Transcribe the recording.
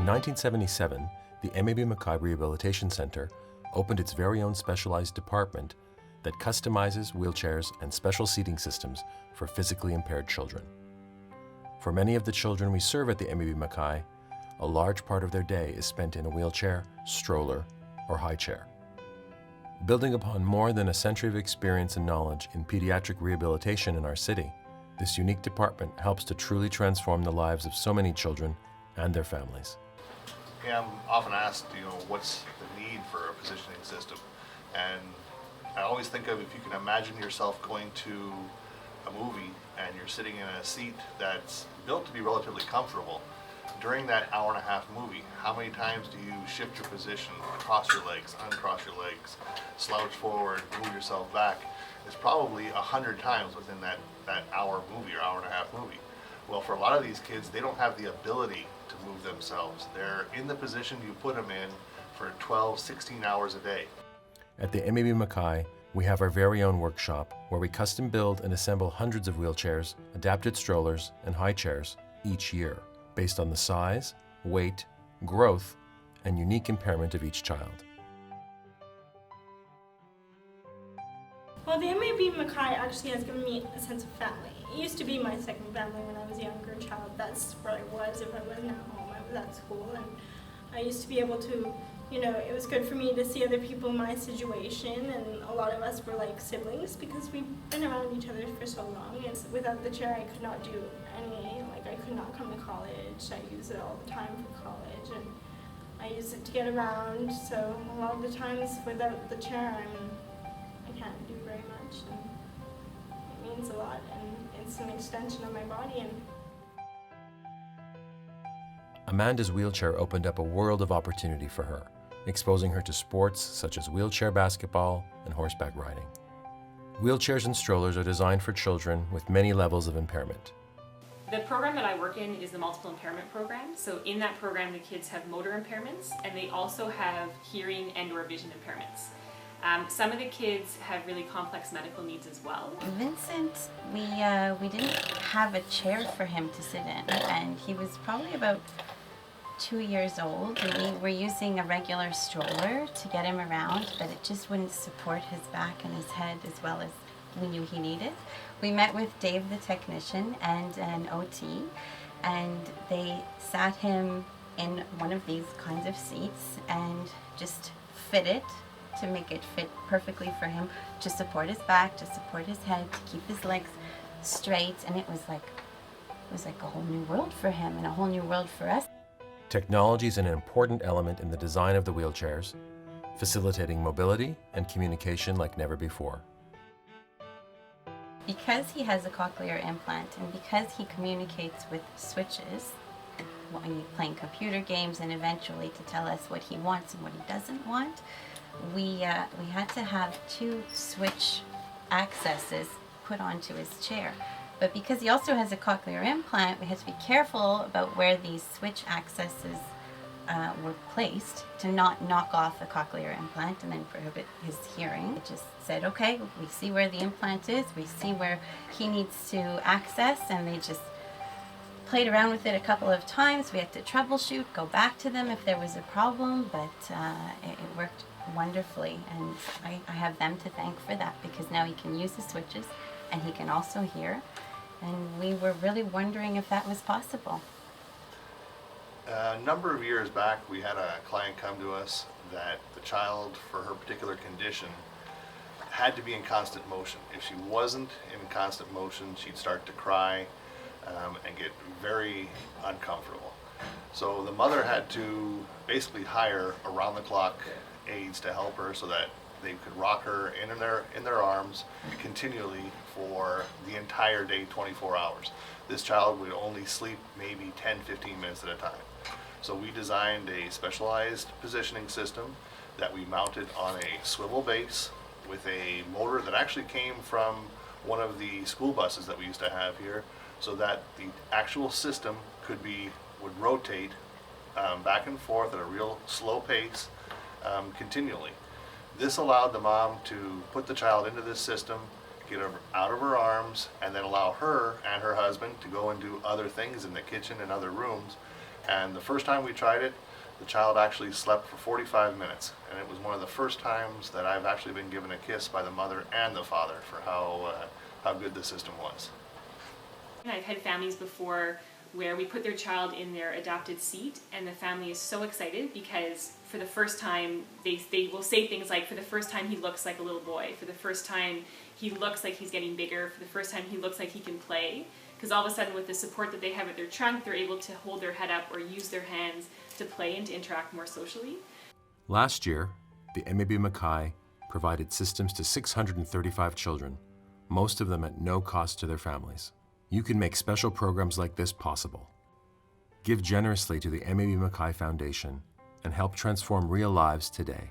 1977, the MAB-Mackay Rehabilitation Center opened its very own specialized department that customizes wheelchairs and special seating systems for physically impaired children. For many of the children we serve at the MAB-Mackay, a large part of their day is spent in a wheelchair, stroller, or high chair. Building upon more than a century of experience and knowledge in pediatric rehabilitation in our city, this unique department helps to truly transform the lives of so many children and their families. Yeah, I'm often asked, what's the need for a positioning system? And I always think of, if you can imagine yourself going to a movie and you're sitting in a seat that's built to be relatively comfortable. During that hour-and-a-half movie, how many times do you shift your position, cross your legs, uncross your legs, slouch forward, move yourself back? It's probably 100 times within that hour movie or hour-and-a-half movie. Well, for a lot of these kids, they don't have the ability to move themselves. They're in the position you put them in for 12, 16 hours a day. At the MAB-Mackay, we have our very own workshop where we custom build and assemble hundreds of wheelchairs, adapted strollers, and high chairs each year, based on the size, weight, growth, and unique impairment of each child. Well, the MAB-Mackay actually has given me a sense of family. It used to be my second family when I was a younger child. That's where I was. If I wasn't at home, I was at school. And I used to be able to, it was good for me to see other people in my situation. And a lot of us were like siblings because we've been around each other for so long. And without the chair, I could not do any. I could not come to college. I use it all the time for college. And I use it to get around. So a lot of the times without the chair, I can't do very much, and it means a lot, and it's an extension of my body. And Amanda's wheelchair opened up a world of opportunity for her, exposing her to sports such as wheelchair basketball and horseback riding. Wheelchairs and strollers are designed for children with many levels of impairment. The program that I work in is the multiple impairment program. So in that program, the kids have motor impairments, and they also have hearing and/or vision impairments. Some of the kids have really complex medical needs as well. Vincent, we didn't have a chair for him to sit in, and he was probably about 2 years old. We were using a regular stroller to get him around, but it just wouldn't support his back and his head as well as we knew he needed. We met with Dave the technician and an OT, and they sat him in one of these kinds of seats and just fit it to make it fit perfectly for him, to support his back, to support his head, to keep his legs straight, and it was like a whole new world for him and a whole new world for us. Technology is an important element in the design of the wheelchairs, facilitating mobility and communication like never before. Because he has a cochlear implant and because he communicates with switches, while he's playing computer games and eventually to tell us what he wants and what he doesn't want, we had to have 2 switch accesses put onto his chair. But because he also has a cochlear implant, we had to be careful about where these switch accesses were placed to not knock off the cochlear implant and then prohibit his hearing. It just said, okay, we see where the implant is, we see where he needs to access, and they just played around with it a couple of times. We had to troubleshoot, go back to them if there was a problem, but it worked wonderfully, and I have them to thank for that, because now he can use the switches and he can also hear, and we were really wondering if that was possible. A number of years back, we had a client come to us that the child, for her particular condition, had to be in constant motion. If she wasn't in constant motion, she'd start to cry and get very uncomfortable. So the mother had to basically hire around-the-clock aides to help her so that they could rock her in their arms continually for the entire day, 24 hours. This child would only sleep maybe 10-15 minutes at a time. So we designed a specialized positioning system that we mounted on a swivel base with a motor that actually came from one of the school buses that we used to have here, so that the actual system would rotate back and forth at a real slow pace continually. This allowed the mom to put the child into this system, get her out of her arms, and then allow her and her husband to go and do other things in the kitchen and other rooms, And the first time we tried it, the child actually slept for 45 minutes. And it was one of the first times that I've actually been given a kiss by the mother and the father for how good the system was. And I've had families before where we put their child in their adopted seat and the family is so excited because for the first time they will say things like, for the first time he looks like a little boy, for the first time he looks like he's getting bigger, for the first time he looks like he can play. Because all of a sudden with the support that they have at their trunk, they're able to hold their head up or use their hands to play and to interact more socially. Last year, the MAB-Mackay provided systems to 635 children, most of them at no cost to their families. You can make special programs like this possible. Give generously to the MAB-Mackay Foundation and help transform real lives today.